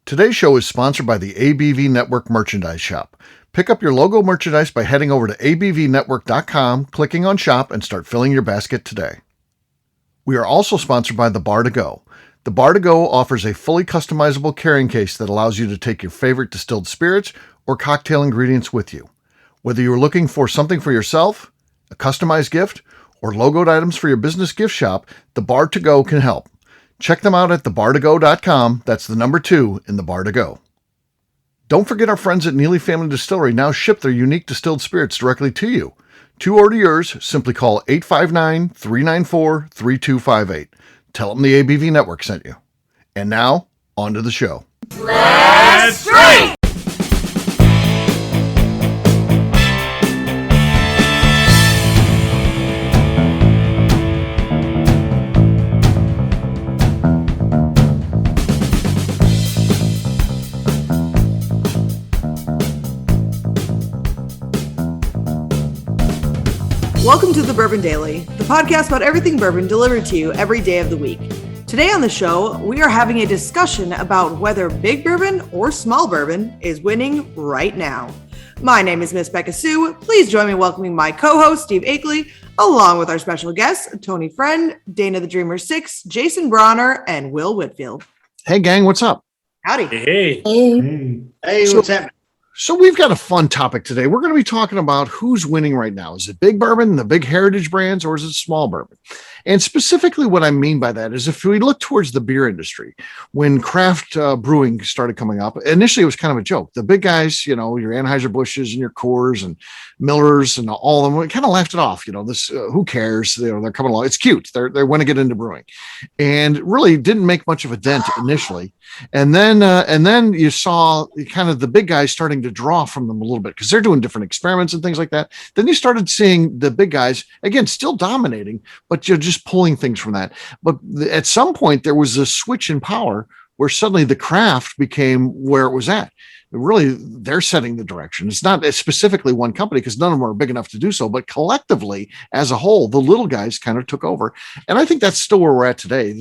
Today's show is sponsored by the ABV Network Merchandise Shop. Pick up your logo merchandise by heading over to abvnetwork.com, clicking on Shop, and start filling your basket today. We are also sponsored by the Bar to Go. The Bar to Go offers a fully customizable carrying case that allows you to take your favorite distilled spirits or cocktail ingredients with you. Whether you're looking for something for yourself, a customized gift, or logoed items for your business gift shop, the Bar to Go can help. Check them out at thebar2go.com. That's the number 2 in the Bar to Go. Don't forget our friends at Neely Family Distillery now ship their unique distilled spirits directly to you. To order yours, simply call 859-394-3258. Tell them the ABV Network sent you. And now, on to the show. Let's drink! Welcome to the Bourbon Daily, the podcast about everything bourbon delivered to you every day of the week. Today on the show, we are having a discussion about whether Big Bourbon or Small Bourbon is winning right now. My name is Miss Beka Sue. Please join me in welcoming my co-host, Steve Akeley, along with our special guests, Tony Friend, Dana the Dreamer 6, Jason Bronner, and Will Whitfield. Hey, gang, what's up? Howdy. Hey, What's happening? So we've got a fun topic today. We're going to be talking about who's winning right now. Is it Big Bourbon, the big heritage brands, or is it Small Bourbon? And specifically what I mean by that is if we look towards the beer industry, when craft brewing started coming up, initially it was kind of a joke. The big guys, you know, your Anheuser-Busch's and your Coors and Millers and all of them, we kind of laughed it off. You know, this, who cares? You know, they're coming along. It's cute. They want to get into brewing, and really didn't make much of a dent initially. And then you saw kind of the big guys starting to draw from them a little bit because they're doing different experiments and things like that. Then you started seeing the big guys, again, still dominating, but you're just pulling things from that. But at some point, there was a switch in power where suddenly the craft became where it was at. Really, they're setting the direction. It's not specifically one company because none of them are big enough to do so, but collectively as a whole, the little guys kind of took over. And I think that's still where we're at today.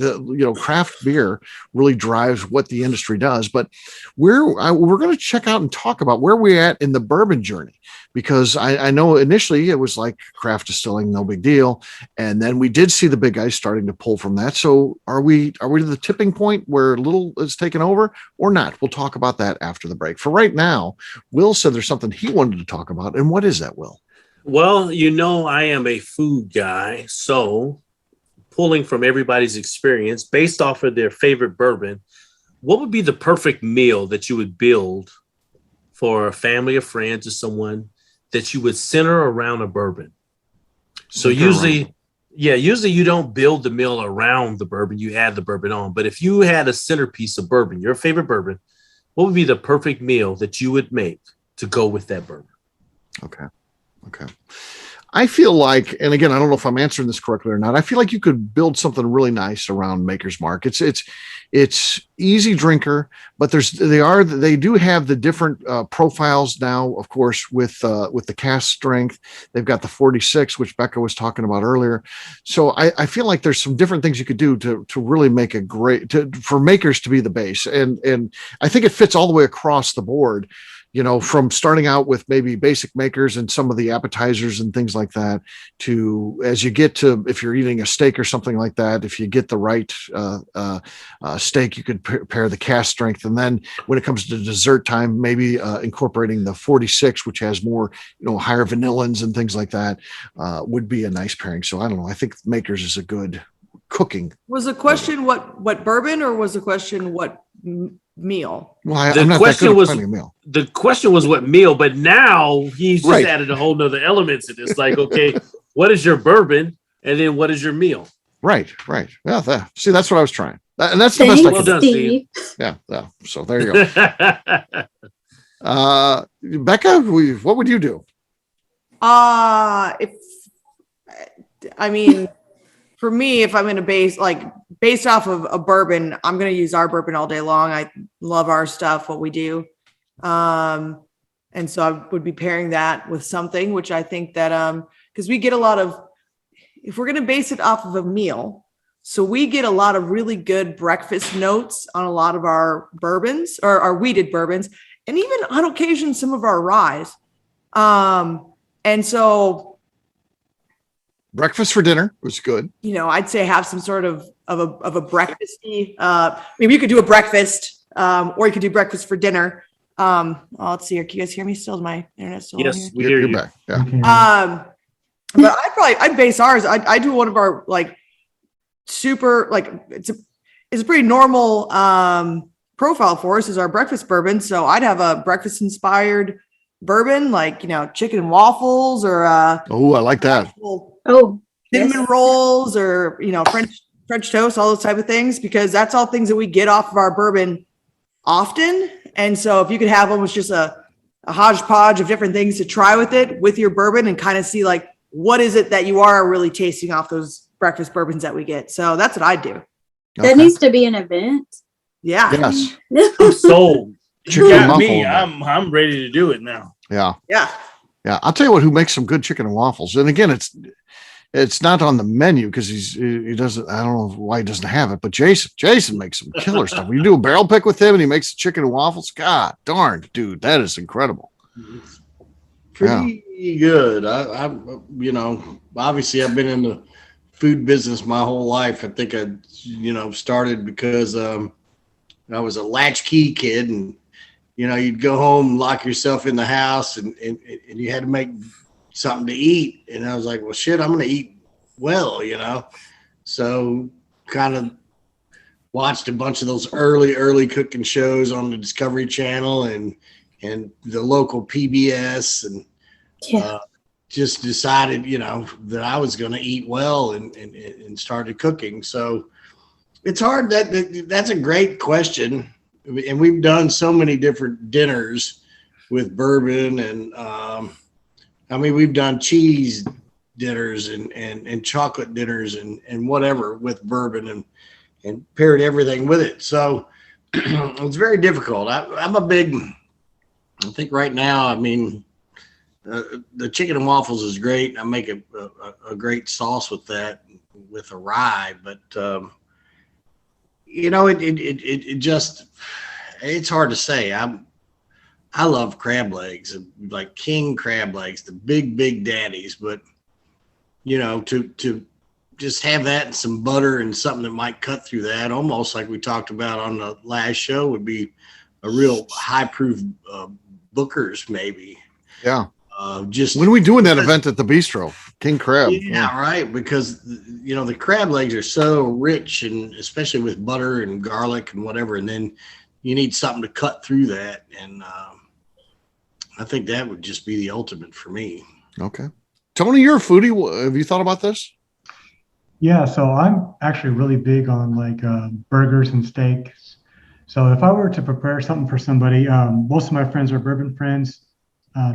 Craft beer really drives what the industry does, but we're going to check out and talk about where we're at in the bourbon journey, because I know initially it was like craft distilling, no big deal. And then we did see the big guys starting to pull from that. So are we to the tipping point where little is taken over or not? We'll talk about that after the break. For right now, Will said there's something he wanted to talk about. And what is that, Will? well, you know, I am a food guy, so pulling from everybody's experience based off of their favorite bourbon, what would be the perfect meal that you would build for a family or friends or someone that you would center around a bourbon? So usually you don't build the meal around the bourbon, you add the bourbon on. But if you had a centerpiece of bourbon, your favorite bourbon, what would be the perfect meal that you would make to go with that bourbon? Okay. I feel like, and again, I don't know if I'm answering this correctly or not, I feel like you could build something really nice around Maker's Mark. It's easy drinker, but they do have the different profiles now, of course, with the cask strength. They've got the 46, which Beka was talking about earlier. So I feel like there's some different things you could do to really make a for Makers to be the base. And I think it fits all the way across the board. You know, from starting out with maybe basic Makers and some of the appetizers and things like that, to as you get to, if you're eating a steak or something like that, if you get the right steak, you could pair the cask strength. And then when it comes to dessert time, maybe incorporating the 46, which has more, higher vanillins and things like that, would be a nice pairing. So I don't know. I think Makers is a good cooking. Was the question what bourbon, or was the question what meal? Well, the question was what meal, but now he's just added a whole nother element to this. Like, okay, what is your bourbon, and then what is your meal? Right. Yeah, see, that's what I was trying, and that's the best I can do. Steve. Yeah. So there you go. Beka, what would you do? For me, if I'm going to based off of a bourbon, I'm going to use our bourbon all day long. I love our stuff, what we do. And so I would be pairing that with something, which I think that, because we get a lot of, if we're going to base it off of a meal, So we get a lot of really good breakfast notes on a lot of our bourbons or our wheated bourbons, and even on occasion, some of our ryes. And so breakfast for dinner was good. I'd say have some sort of a breakfasty, maybe you could do a breakfast, or you could do breakfast for dinner. Let's see here. Can you guys hear me still? Is my internet still on here? Yes, we hear you. Back. Yeah. But I'd base ours. I do one of our like super, like it's a pretty normal profile for us is our breakfast bourbon. So I'd have a breakfast inspired bourbon, like, chicken and waffles or I like that. Cinnamon rolls or, French toast, all those type of things, because that's all things that we get off of our bourbon often. And so if you could have almost just a hodgepodge of different things to try with it, with your bourbon, and kind of see like, what is it that you are really tasting off those breakfast bourbons that we get. So that's what I do. That needs to be an event. Yeah. Yes. I'm sold. Chicken You got and me. waffle. I'm ready to do it now. Yeah. Yeah. Yeah. I'll tell you who makes some good chicken and waffles. And again, it's not on the menu because he doesn't, I don't know why he doesn't have it, but Jason makes some killer stuff. When you do a barrel pick with him and he makes chicken and waffles, God darn, dude, that is incredible. Pretty good. I obviously I've been in the food business my whole life. I think I started because I was a latchkey kid, and you'd go home, lock yourself in the house, and you had to make something to eat. And I was like, well, shit, I'm going to eat well, So kind of watched a bunch of those early cooking shows on the Discovery Channel and the local PBS, and just decided, that I was going to eat well and started cooking. So it's hard. That's a great question. And we've done so many different dinners with bourbon, and we've done cheese dinners and chocolate dinners and whatever with bourbon and paired everything with it. So it's very difficult. I'm a big, I think right now, the chicken and waffles is great. I make a great sauce with that, with a rye, but it just, it's hard to say. I love crab legs, like king crab legs, the big daddies, but to just have that and some butter and something that might cut through that, almost like we talked about on the last show, would be a real high proof Booker's maybe. Yeah. Just when are we doing that event at the bistro, King Crab? Yeah, right. Because the crab legs are so rich, and especially with butter and garlic and whatever, and then you need something to cut through that. And I think that would just be the ultimate for me. Okay. Tony, you're a foodie. Have you thought about this? Yeah, so I'm actually really big on like burgers and steaks. So if I were to prepare something for somebody, most of my friends are bourbon friends.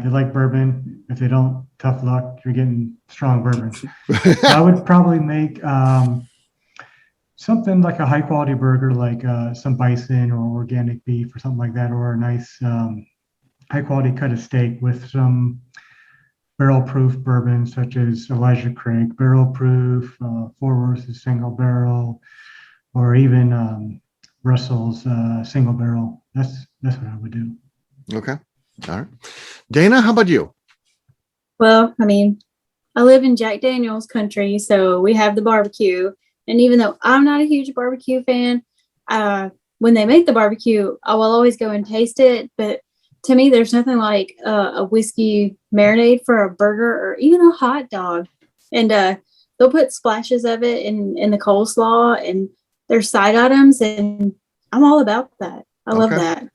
They like bourbon. If they don't, tough luck. You're getting strong bourbon. So I would probably make something like a high quality burger, like some bison or organic beef or something like that, or a nice high quality cut of steak with some barrel proof bourbon, such as Elijah Craig barrel proof, Four versus single barrel, or even Russell's single barrel. That's what I would do. Okay. All right. Dana, how about you? Well, I live in Jack Daniel's country, so we have the barbecue. And even though I'm not a huge barbecue fan, when they make the barbecue, I will always go and taste it. But to me, there's nothing like a whiskey marinade for a burger or even a hot dog. And they'll put splashes of it in the coleslaw and their side items. And I'm all about that. I love that.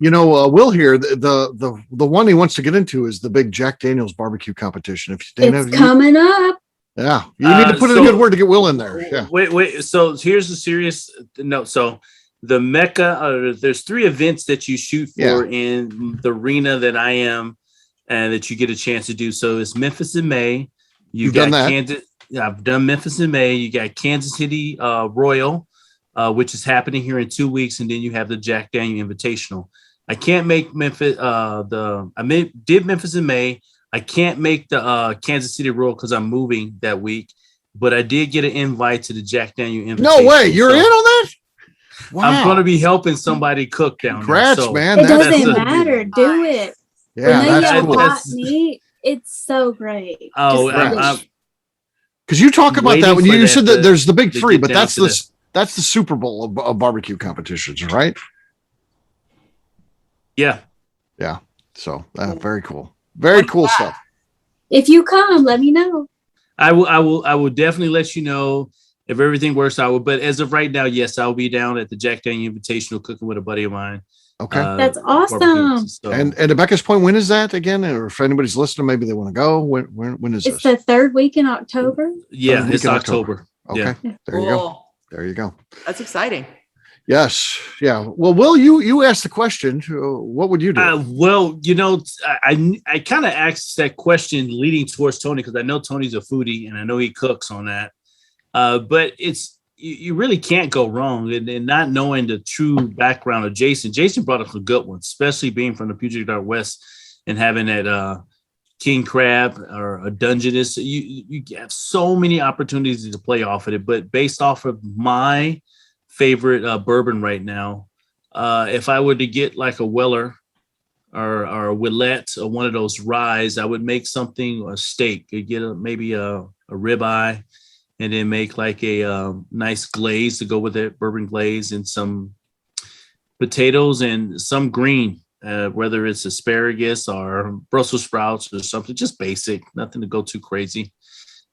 Will here, the one he wants to get into is the big Jack Daniel's barbecue competition. It's coming up. Yeah, you need to put in a good word to get Will in there. Yeah. Wait. So here's a serious note. So the Mecca, there's 3 events that you shoot for in the arena that I am, and that you get a chance to do. So it's Memphis in May. You've got Kansas. I've done Memphis in May. You got Kansas City Royal, which is happening here in 2 weeks, and then you have the Jack Daniel Invitational. I can't make Memphis. Did Memphis in May. I can't make the Kansas City Royal because I'm moving that week. but I did get an invite to the Jack Daniel invitation. No way, you're in on that? Wow. I'm going to be helping somebody cook down Congrats, there. So man. It doesn't matter. Do it. Yeah, when they that's get cool. hot meat, it's so great. Because you talk about that when you said that there's the big three, but that's the Super Bowl of barbecue competitions, right? Yeah. So very cool. Very cool stuff. If you come, let me know. I will definitely let you know if everything works out. But as of right now, yes, I'll be down at the Jack Daniel Invitational cooking with a buddy of mine. Okay. That's awesome. So. And at Becca's point, when is that again? Or if anybody's listening, maybe they want to go. When is it's this? the third week in October. Yeah, it's October. Okay. Yeah. There you go. There you go. That's exciting. Yes. Yeah. Well, Will, you asked the question. What would you do? Well, I kind of asked that question leading towards Tony because I know Tony's a foodie and I know he cooks on that. But you really can't go wrong. And not knowing the true background of Jason. Jason brought up some good ones, especially being from the Puget Northwest and having that king crab or a Dungeness. You have so many opportunities to play off of it. But based off of my favorite bourbon right now, if I were to get like a Weller or a Willette or one of those ryes, I would make something, a steak. You get maybe a ribeye, and then make like a nice glaze to go with it, bourbon glaze, and some potatoes and some green, whether it's asparagus or Brussels sprouts or something, just basic, nothing to go too crazy.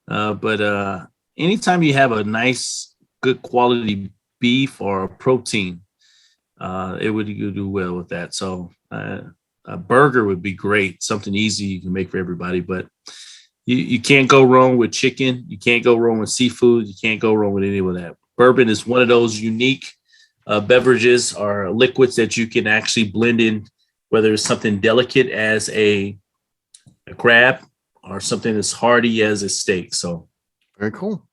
But anytime you have a nice, good quality beef or a protein, it would do well with that. So a burger would be great, something easy you can make for everybody. But you can't go wrong with chicken. You can't go wrong with seafood. You can't go wrong with any of that. Bourbon is one of those unique beverages or liquids that you can actually blend in, whether it's something delicate as a crab or something as hearty as a steak. So very cool.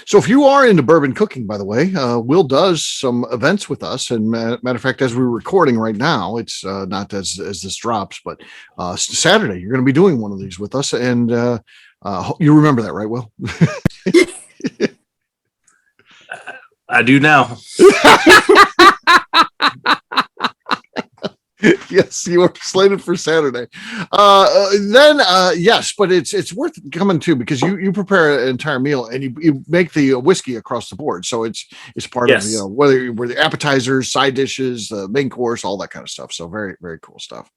So if you are into bourbon cooking, by the way, Will does some events with us. And matter of fact, as we're recording right now, it's not as this drops, but Saturday, you're going to be doing one of these with us. And you remember that, right, Will? I do now. Yes, you are slated for Saturday. Yes, but it's worth coming to because you prepare an entire meal and you make the whiskey across the board. So it's part of whether the appetizers, side dishes, main course, all that kind of stuff. So very, very cool stuff.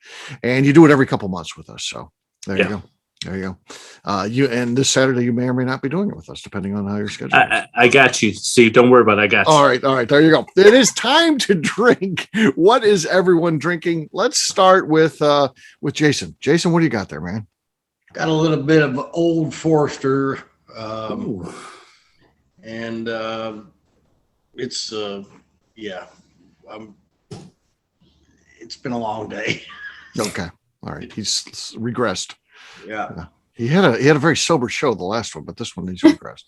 And you do it every couple months with us. So there you go. There you go. And this Saturday you may or may not be doing it with us, depending on how your schedule is. I got you, Steve. Don't worry about it. I got you. All right. There you go. It is time to drink. What is everyone drinking? Let's start with Jason. Jason, what do you got there, man? Got a little bit of Old Forester, and it's it's been a long day. Okay. All right. He's regressed. Yeah. He had a very sober show, the last one, but this one he's regressed.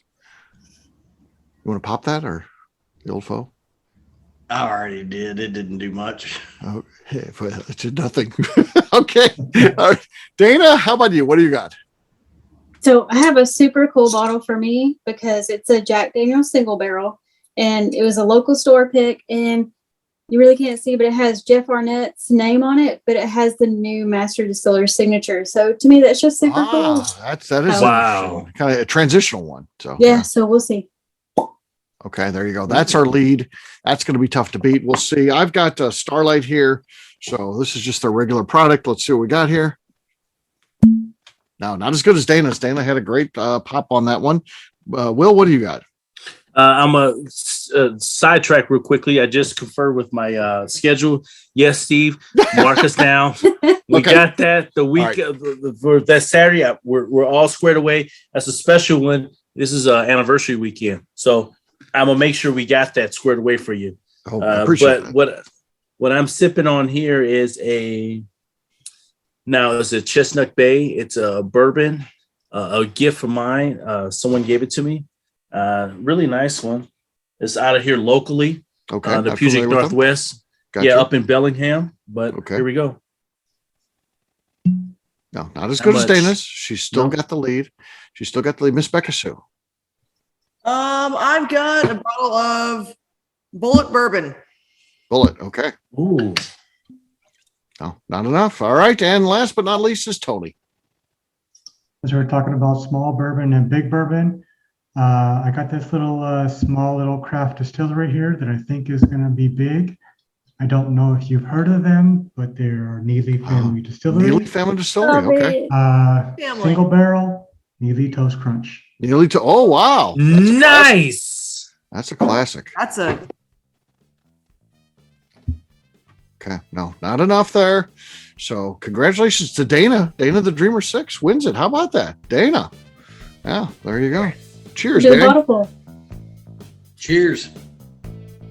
You want to pop that or the old foe? I already did. It didn't do much. Oh, hey, it did nothing. Okay. All right. Dana, how about you? What do you got? So I have a super cool bottle for me because it's a Jack Daniel's single barrel, and it was a local store pick, and you really can't see, but it has Jeff Arnett's name on it, but it has the new master distiller's signature. So to me, that's just super cool. That is wow, kind of a transitional one. So yeah, so we'll see. Okay, there you go. That's our lead. That's going to be tough to beat. We'll see. I've got Starlight here. So this is just a regular product. Let's see what we got here. No, not as good as Dana's. Dana had a great pop on that one. Will, what do you got? I'm a sidetrack real quickly. I just conferred with my schedule. Yes, Steve, mark us down. We got that the week for that Saturday. We're all squared away. That's a special one. This is an anniversary weekend, so I'm gonna make sure we got that squared away for you. Oh, I appreciate that. What I'm sipping on here is it's a Chestnut Bay. It's a bourbon, a gift of mine. Someone gave it to me. Really nice one. It's out of here locally. Okay. The Puget Northwest. Gotcha. Up in Bellingham. But here we go. No, not as good as Dana's. She's still got the lead. She's still got the lead. Miss Beka Sue. I've got a bottle of Bullet Bourbon. Bullet. Okay. Ooh. No, not enough. All right. And last but not least is Tony. As we're talking about small bourbon and big bourbon, I got this little small little craft distillery here that I think is going to be big. I don't know if you've heard of them, but they're Neely Family Distillery. Neely Family Distillery. Okay. Single barrel, Neely Toast Crunch. Neely to. Oh, wow. Nice. That's a classic. That's a Okay. No, not enough there. So congratulations to Dana. Dana the Dreamer 6 wins it. How about that? Dana. Yeah, there you go. Cheers, man. Cheers.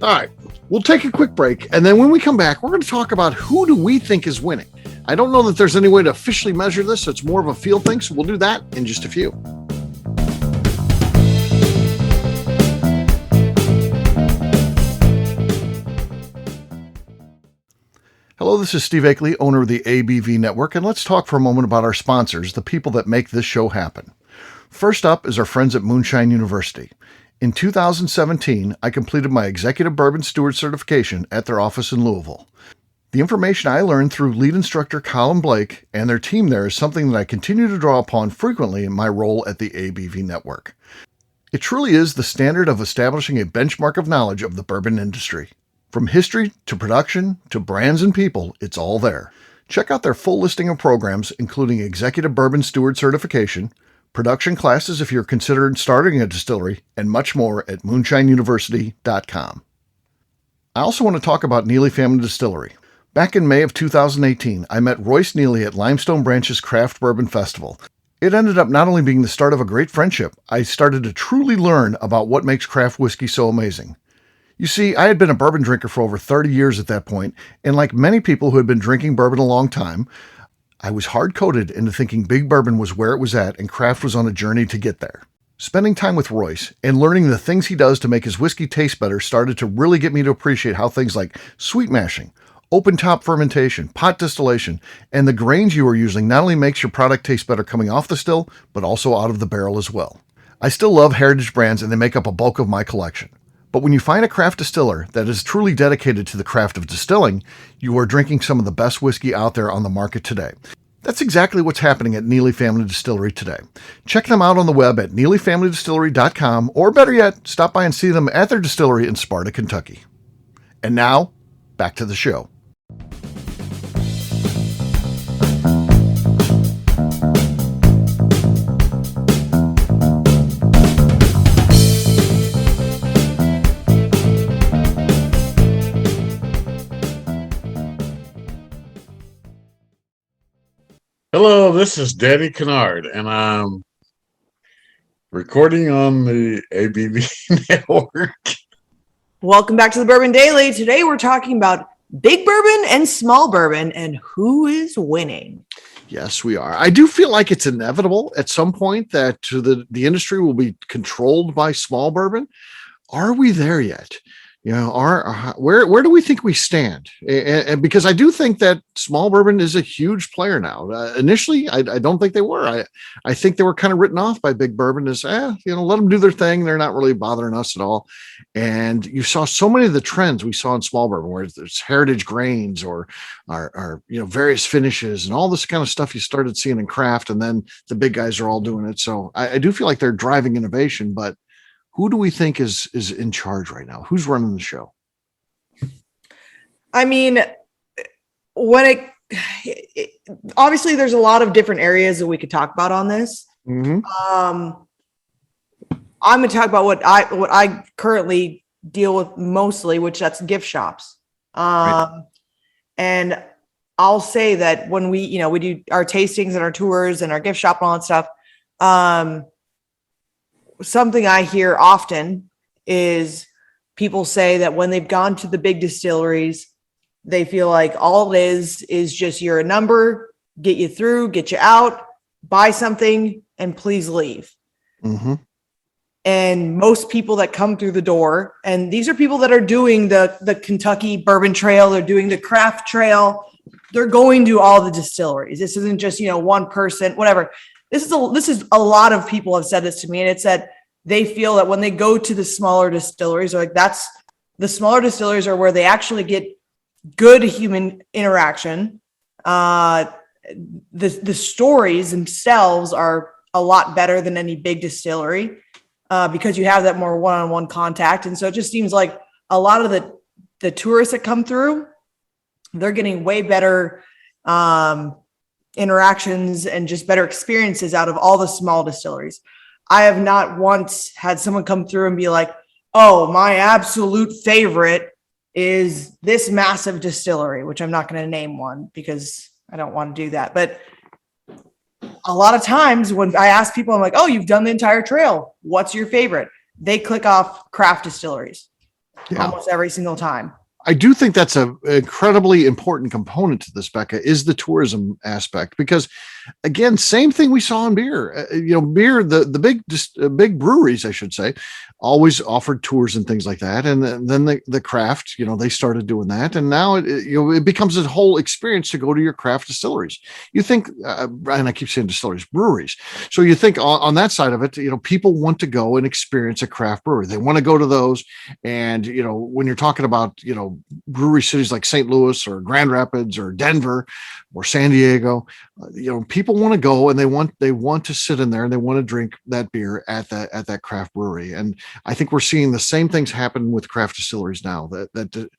All right. We'll take a quick break. And then when we come back, we're going to talk about who do we think is winning. I don't know that there's any way to officially measure this. So it's more of a feel thing. So we'll do that in just a few. Hello, this is Steve Akeley, owner of the ABV Network, and let's talk for a moment about our sponsors, the people that make this show happen. First up is our friends at Moonshine University. In 2017, I completed my Executive Bourbon Steward certification at their office in Louisville. The information I learned through lead instructor Colin Blake and their team there is something that I continue to draw upon frequently in my role at the ABV Network. It truly is the standard of establishing a benchmark of knowledge of the bourbon industry. From history to production to brands and people, it's all there. Check out their full listing of programs, including Executive Bourbon Steward Certification, production classes if you're considering starting a distillery, and much more at moonshineuniversity.com. I also want to talk about Neely Family Distillery. Back in May of 2018, I met Royce Neely at Limestone Branch's Craft Bourbon Festival. It ended up not only being the start of a great friendship, I started to truly learn about what makes craft whiskey so amazing. You see, I had been a bourbon drinker for over 30 years at that point, and like many people who had been drinking bourbon a long time, I was hard-coded into thinking Big Bourbon was where it was at and craft was on a journey to get there. Spending time with Royce and learning the things he does to make his whiskey taste better started to really get me to appreciate how things like sweet mashing, open top fermentation, pot distillation, and the grains you are using not only makes your product taste better coming off the still, but also out of the barrel as well. I still love heritage brands and they make up a bulk of my collection. But when you find a craft distiller that is truly dedicated to the craft of distilling, you are drinking some of the best whiskey out there on the market today. That's exactly what's happening at Neely Family Distillery today. Check them out on the web at neelyfamilydistillery.com, or better yet, stop by and see them at their distillery in Sparta, Kentucky. And now, back to the show. Hello, this is Danny Kennard, and I'm recording on the ABV Network. Welcome back to the Bourbon Daily. Today we're talking about big bourbon and small bourbon and who is winning. Yes, we are. I do feel like it's inevitable at some point that the industry will be controlled by small bourbon. Are we there yet? You know, where do we think we stand? And because I do think that small bourbon is a huge player now. Initially, I don't think they were. I think they were kind of written off by Big Bourbon as, let them do their thing. They're not really bothering us at all. And you saw so many of the trends we saw in small bourbon, where there's heritage grains or various finishes and all this kind of stuff you started seeing in craft. And then the big guys are all doing it. So I do feel like they're driving innovation, but who do we think is in charge right now? Who's running the show? I mean, when obviously there's a lot of different areas that we could talk about on this. Mm-hmm. I'm going to talk about what I currently deal with mostly, which that's gift shops. Right. And I'll say that when we do our tastings and our tours and our gift shop and all that stuff, something I hear often is people say that when they've gone to the big distilleries, they feel like all it is just you're a number, get you through, get you out, buy something, and please leave. Mm-hmm. And most people that come through the door, and these are people that are doing the Kentucky Bourbon Trail, they're doing the craft trail, they're going to all the distilleries. This isn't just, one person, whatever. This is a lot of people have said this to me, and it's that they feel that when they go to the smaller distilleries, like the smaller distilleries are where they actually get good human interaction. The stories themselves are a lot better than any big distillery because you have that more one-on-one contact. And so it just seems like a lot of the tourists that come through, they're getting way better interactions and just better experiences out of all the small distilleries. I have not once had someone come through and be like, oh, my absolute favorite is this massive distillery, which I'm not going to name one because I don't want to do that. But a lot of times when I ask people, I'm like, oh, you've done the entire trail. What's your favorite? They click off craft distilleries almost every single time. I do think that's an incredibly important component to this, Beka, is the tourism aspect, because again, same thing we saw in beer. Beer, the big breweries, I should say, always offered tours and things like that. And then the craft, they started doing that. And now it becomes a whole experience to go to your craft distilleries. You think, and I keep saying distilleries, breweries. So you think on that side of it, people want to go and experience a craft brewery. They want to go to those. And, when you're talking about, brewery cities like St. Louis or Grand Rapids or Denver or San Diego, people want to go and they want to sit in there and they want to drink that beer at that craft brewery. And I think we're seeing the same things happen with craft distilleries now. That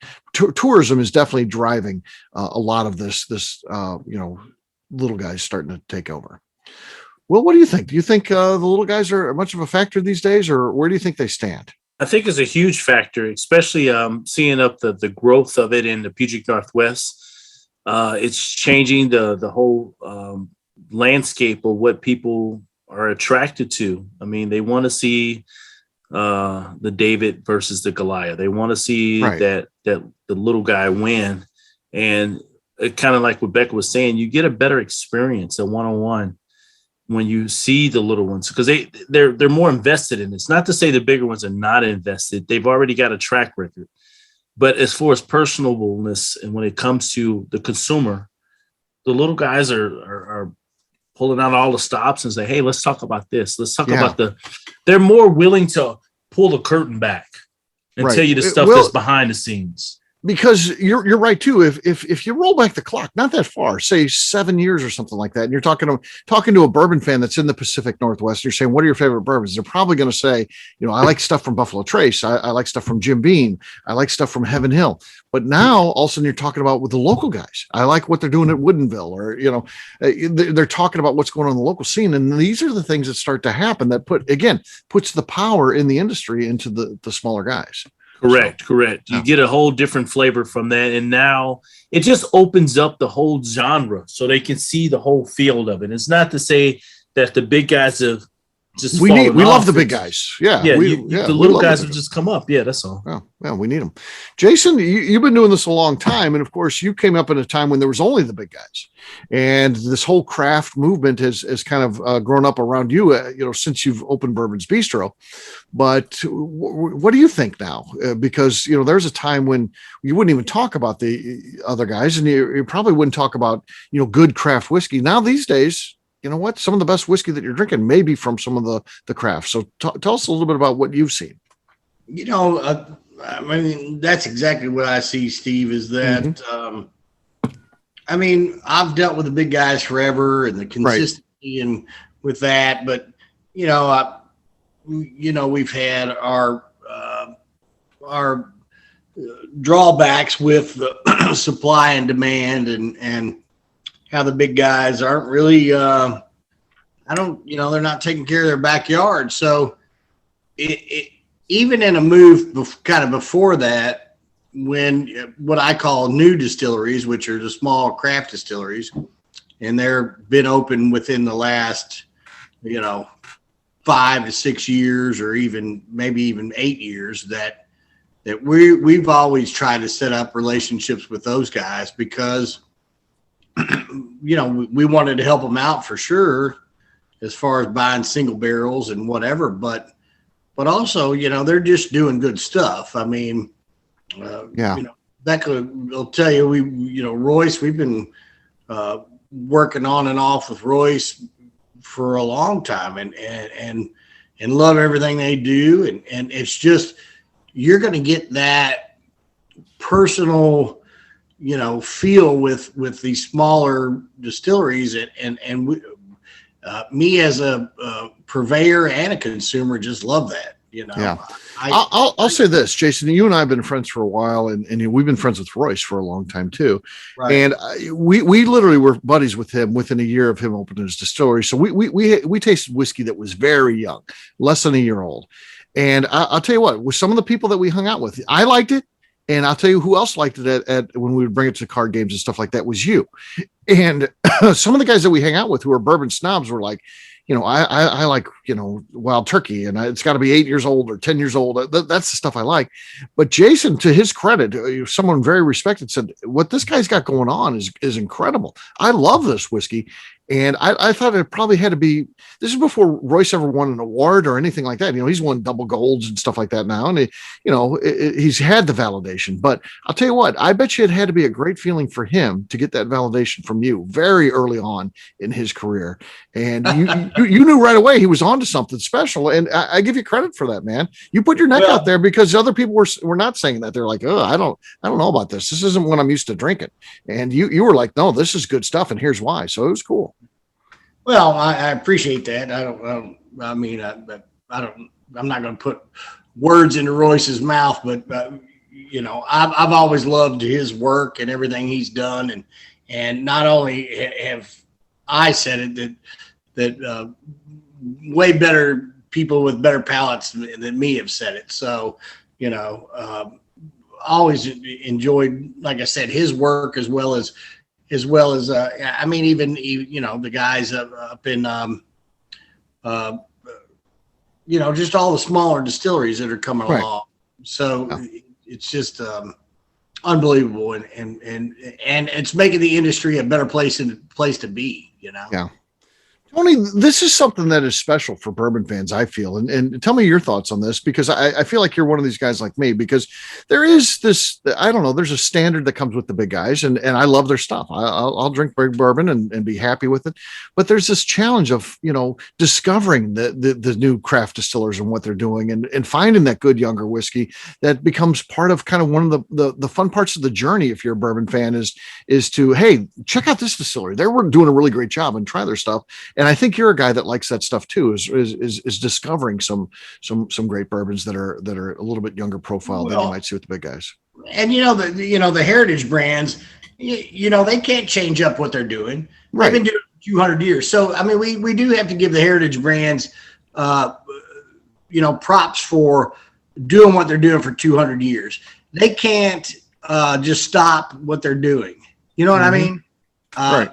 tourism is definitely driving a lot of this. Little guys starting to take over. Well, what do you think? Do you think the little guys are much of a factor these days, or where do you think they stand? I think it's a huge factor, especially seeing up the growth of it in the Puget Northwest. It's changing the whole landscape of what people are attracted to. I mean, they want to see the David versus the Goliath. They want to see that the little guy win. And kind of like what Beka was saying, you get a better experience, a one-on-one, when you see the little ones, because they're more invested in it. It's not to say the bigger ones are not invested. They've already got a track record. But as far as personableness and when it comes to the consumer, the little guys are pulling out all the stops and say, hey, let's talk about this. Let's talk about they're more willing to pull the curtain back and tell you the stuff that's behind the scenes. Because you're right too. If you roll back the clock, not that far, say 7 years or something like that, and you're talking to a bourbon fan that's in the Pacific Northwest, you're saying, what are your favorite bourbons? They're probably going to say, I like stuff from Buffalo Trace. I like stuff from Jim Beam. I like stuff from Heaven Hill. But now all of a sudden you're talking about with the local guys. I like what they're doing at Woodinville, or, they're talking about what's going on in the local scene. And these are the things that start to happen that puts the power in the industry into the smaller guys. Correct. You get a whole different flavor from that. And now it just opens up the whole genre so they can see the whole field of it. It's not to say that the big guys have just we love the big guys. Yeah. The little guys have just come up. Yeah, that's all. Yeah, we need them. Jason, you've been doing this a long time. And of course, you came up in a time when there was only the big guys. And this whole craft movement has kind of grown up around you, since you've opened Bourbon's Bistro. But what do you think now? Because, there's a time when you wouldn't even talk about the other guys, and you probably wouldn't talk about, good craft whiskey. Now these days, you know what? Some of the best whiskey that you're drinking may be from some of the craft. So tell us a little bit about what you've seen. That's exactly what I see, Steve, is that, I've dealt with the big guys forever and the consistency and with that, but, we've had our drawbacks with the supply and demand and how the big guys aren't really, they're not taking care of their backyard. So even in a move kind of before that, when what I call new distilleries, which are the small craft distilleries, and they're been open within the last, 5 to 6 years, or maybe even 8 years, that we've always tried to set up relationships with those guys because, we wanted to help them out for sure, as far as buying single barrels and whatever, but also, they're just doing good stuff. Becca will tell you, Royce, we've been working on and off with Royce for a long time. And and love everything they do. And it's just, you're going to get that personal, feel with these smaller distilleries. Me as a purveyor and a consumer just love that. Yeah. I'll say this, Jason, you and I have been friends for a while, and we've been friends with Royce for a long time too. Right. And we literally were buddies with him within a year of him opening his distillery. So we tasted whiskey that was very young, less than a year old. And I'll tell you what, with some of the people that we hung out with, I liked it. And I'll tell you who else liked it at when we would bring it to card games and stuff like that was you. And some of the guys that we hang out with who are bourbon snobs were like, I like, wild turkey, and it's got to be 8 years old or 10 years old. That's the stuff I like. But Jason, to his credit, someone very respected, said, what this guy's got going on is incredible. I love this whiskey. And I thought it probably had to be, this is before Royce ever won an award or anything like that. He's won double golds and stuff like that now. And he's had the validation, but I'll tell you what, I bet you it had to be a great feeling for him to get that validation from you very early on in his career. And you knew right away he was onto something special. And I give you credit for that, man. You put your neck out there because other people were not saying that. They're like, oh, I don't know about this. This isn't what I'm used to drinking. And you were like, no, this is good stuff. And here's why. So it was cool. Well, I appreciate that. I'm not going to put words into Royce's mouth, but I've always loved his work and everything he's done, and not only have I said it that way better people with better palates than me have said it. So always enjoyed, like I said, his work as well as even the guys up in just all the smaller distilleries that are coming along. So it's just unbelievable, and it's making the industry a better place to be. Yeah. Tony, this is something that is special for bourbon fans, I feel. And tell me your thoughts on this, because I feel like you're one of these guys like me, because there is this, I don't know, there's a standard that comes with the big guys, and I love their stuff. I'll drink Big Bourbon and be happy with it. But there's this challenge of, discovering the new craft distillers and what they're doing, and finding that good younger whiskey that becomes part of kind of one of the fun parts of the journey. If you're a bourbon fan, is to, hey, check out this distillery. They're doing a really great job, and try their stuff. And I think you're a guy that likes that stuff too, is discovering some great bourbons that are a little bit younger profile than you might see with the big guys. And the heritage brands, they can't change up what they're doing. Right. They've been doing it for 200 years. So we do have to give the heritage brands props for doing what they're doing for 200 years. They can't just stop what they're doing. You know what I mean? Right.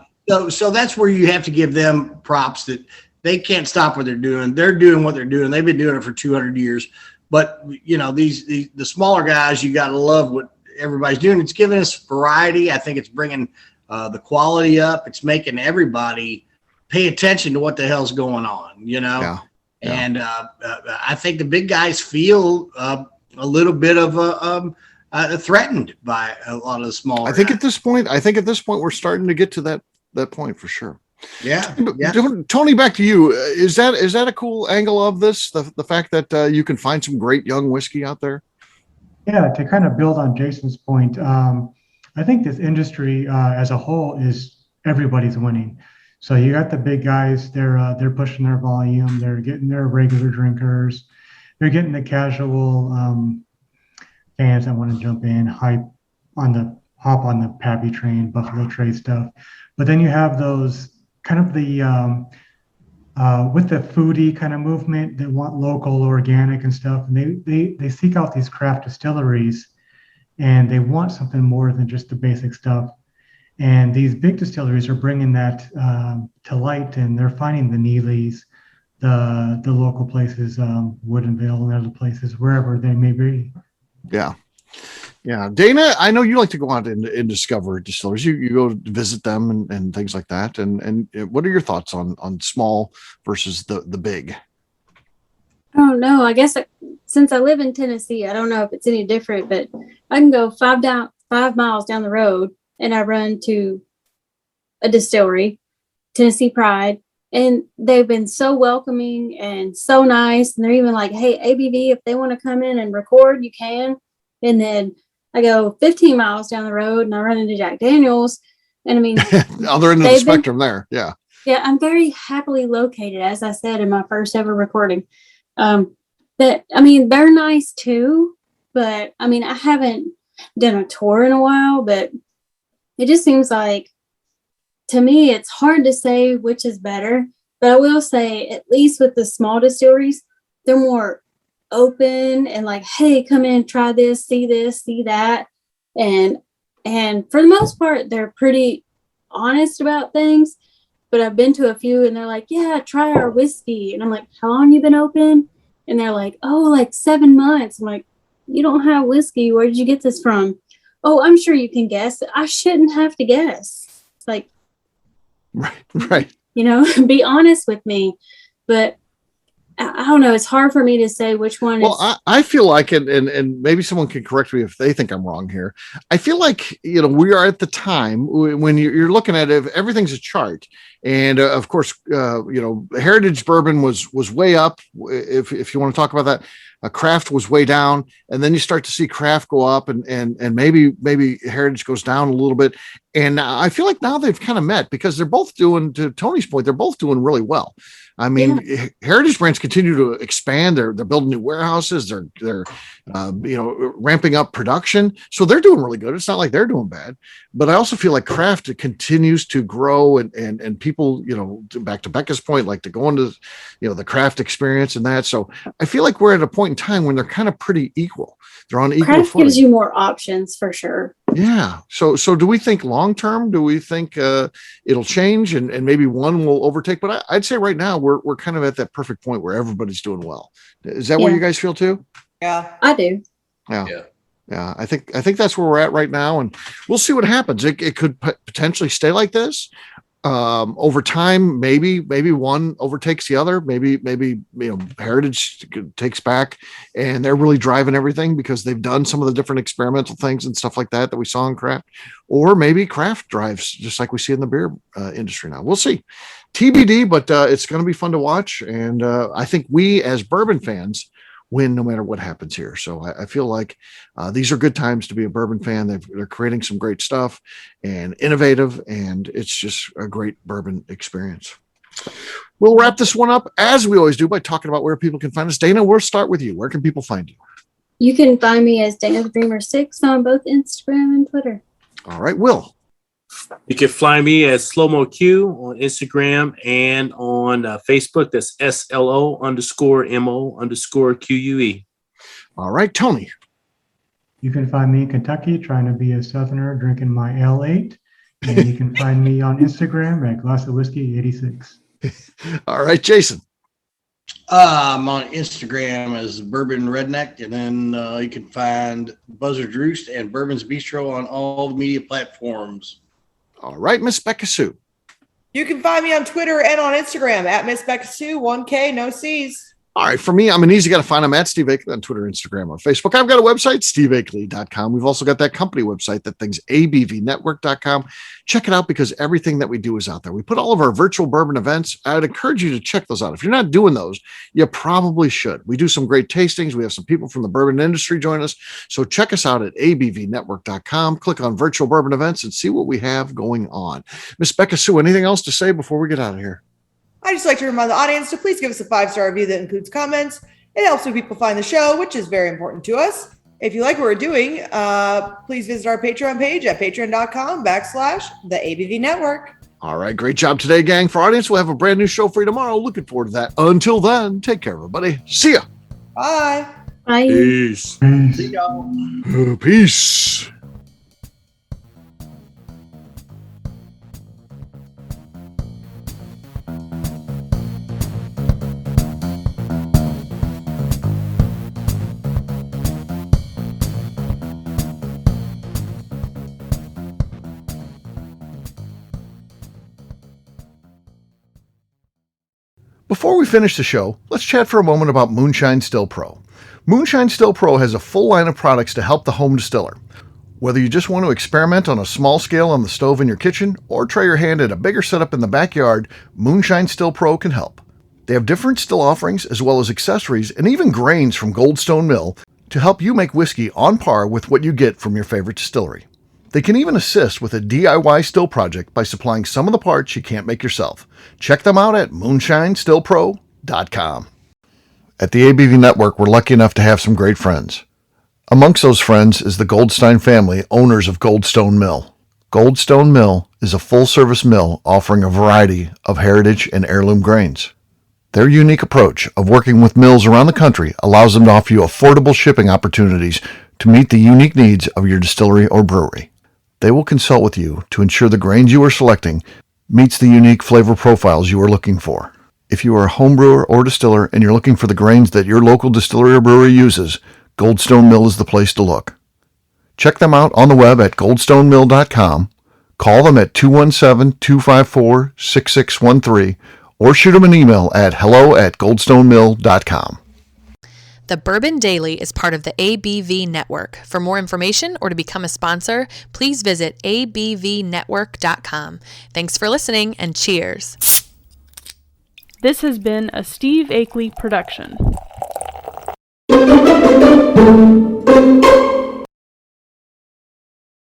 So that's where you have to give them props, that they can't stop what they're doing. They're doing what they're doing. They've been doing it for 200 years. But the smaller guys, you got to love what everybody's doing. It's giving us variety. I think it's bringing the quality up. It's making everybody pay attention to what the hell's going on. Yeah. And I think the big guys feel a little bit of threatened by a lot of the smaller. I think at this point we're starting to get to that point for sure. Yeah. Tony, back to you. Is that a cool angle of this? The fact that you can find some great young whiskey out there? Yeah, to kind of build on Jason's point, I think this industry as a whole is everybody's winning. So you got the big guys, they're pushing their volume, they're getting their regular drinkers, they're getting the casual fans that want to jump in, hop on the Pappy train, Buffalo Trace stuff. But then you have those kind of with the foodie kind of movement that want local, organic and stuff. And they seek out these craft distilleries, and they want something more than just the basic stuff. And these big distilleries are bringing that to light, and they're finding the Neelys, the local places, Woodinville and other places, wherever they may be. Yeah. Yeah. Dana, I know you like to go out and discover distilleries. You go visit them and things like that. And what are your thoughts on small versus the big? Oh, no, I guess since I live in Tennessee, I don't know if it's any different, but I can go 5 miles down the road and I run to a distillery, Tennessee Pride, And they've been so welcoming and so nice. And they're even like, hey, ABV, if they want to come in and record, you can. And then I go 15 miles down the road and I run into Jack Daniels. And I mean, other end of the spectrum there. Yeah. Yeah. I'm very happily located, as I said in my first ever recording. They're nice too, but I mean, I haven't done a tour in a while, but it just seems like, to me, it's hard to say which is better, but I will say, at least with the small distilleries, they're more open and like, hey, come in, try this, see that. And for the most part, they're pretty honest about things. But I've been to a few and they're like, yeah, try our whiskey. And I'm like, how long you been open? And they're like, oh, like 7 months. I'm like, you don't have whiskey. Where did you get this from? Oh, I'm sure you can guess. I shouldn't have to guess. It's like, right. Be honest with me. But I don't know. It's hard for me to say which one is. Well, I feel like, and maybe someone can correct me if they think I'm wrong here. I feel like, we are at the time when you're looking at it, everything's a chart. And of course, heritage bourbon was way up. If you want to talk about that, craft was way down. And then you start to see craft go up and maybe heritage goes down a little bit. And I feel like now they've kind of met because they're both doing, to Tony's point, they're both doing really well. I mean, heritage brands continue to expand. They're building new warehouses. They're ramping up production. So they're doing really good. It's not like they're doing bad. But I also feel like craft continues to grow and people, back to Beka's point, like to go into, the craft experience and that. So I feel like we're at a point in time when they're kind of pretty equal. They're on equal craft footing. Gives you more options for sure. Yeah. So do we think long-term, do we think it'll change and maybe one will overtake? But I'd say right now we're kind of at that perfect point where everybody's doing well. Is that what you guys feel too? Yeah, I do. Yeah. I think that's where we're at right now. And we'll see what happens. It could potentially stay like this. Over time, maybe one overtakes the other. Maybe Heritage takes back, and they're really driving everything because they've done some of the different experimental things and stuff like that we saw in craft. Or maybe craft drives, just like we see in the beer industry now. We'll see. TBD, but it's going to be fun to watch, and I think we as bourbon fans win no matter what happens here. So I feel like these are good times to be a bourbon fan. They're creating some great stuff and innovative, and it's just a great bourbon experience. We'll wrap this one up as we always do by talking about where people can find us. Dana, we'll start with you. Where can people find you? You can find me as Dana the Dreamer 6 on both Instagram and Twitter. All right, Will. You can find me as Slow-Mo Q on Instagram and on Facebook. That's SLO_MO_QUE. All right, Tony. You can find me in Kentucky trying to be a Southerner drinking my L8. And you can find me on Instagram at Glass of Whiskey 86. All right, Jason. I'm on Instagram as Bourbon Redneck, and then you can find Buzzard Roost and Bourbon's Bistro on all the media platforms. All right, Miss Beka Sue. You can find me on Twitter and on Instagram at Miss Beka Sue, 1K, no C's. All right, for me, I'm an easy guy to find. I'm at Steve Akeley on Twitter, Instagram, or Facebook. I've got a website, steveakeley.com. We've also got that company website, that thing's abvnetwork.com. Check it out because everything that we do is out there. We put all of our virtual bourbon events. I'd encourage you to check those out. If you're not doing those, you probably should. We do some great tastings. We have some people from the bourbon industry join us. So check us out at abvnetwork.com. Click on virtual bourbon events and see what we have going on. Miss Beka Sue, anything else to say before we get out of here? I just like to remind the audience to please give us a 5-star review that includes comments. It helps when people find the show, which is very important to us. If you like what we're doing, please visit our Patreon page at patreon.com/the ABV Network. All right. Great job today, gang. For our audience, we'll have a brand new show for you tomorrow. Looking forward to that. Until then, take care, everybody. See ya. Bye. Bye. Peace. See y'all. Peace. Before we finish the show, let's chat for a moment about Moonshine Still Pro. Moonshine Still Pro has a full line of products to help the home distiller. Whether you just want to experiment on a small scale on the stove in your kitchen or try your hand at a bigger setup in the backyard, Moonshine Still Pro can help. They have different still offerings as well as accessories and even grains from Goldstone Mill to help you make whiskey on par with what you get from your favorite distillery. They can even assist with a DIY still project by supplying some of the parts you can't make yourself. Check them out at moonshinestillpro.com. At the ABV Network, we're lucky enough to have some great friends. Amongst those friends is the Goldstein family, owners of Goldstone Mill. Goldstone Mill is a full-service mill offering a variety of heritage and heirloom grains. Their unique approach of working with mills around the country allows them to offer you affordable shipping opportunities to meet the unique needs of your distillery or brewery. They will consult with you to ensure the grains you are selecting meets the unique flavor profiles you are looking for. If you are a home brewer or distiller and you're looking for the grains that your local distillery or brewery uses, Goldstone Mill is the place to look. Check them out on the web at goldstonemill.com, call them at 217-254-6613, or shoot them an email at hello@goldstonemill.com. The Bourbon Daily is part of the ABV Network. For more information or to become a sponsor, please visit abvnetwork.com. Thanks for listening and cheers. This has been a Steve Akeley production.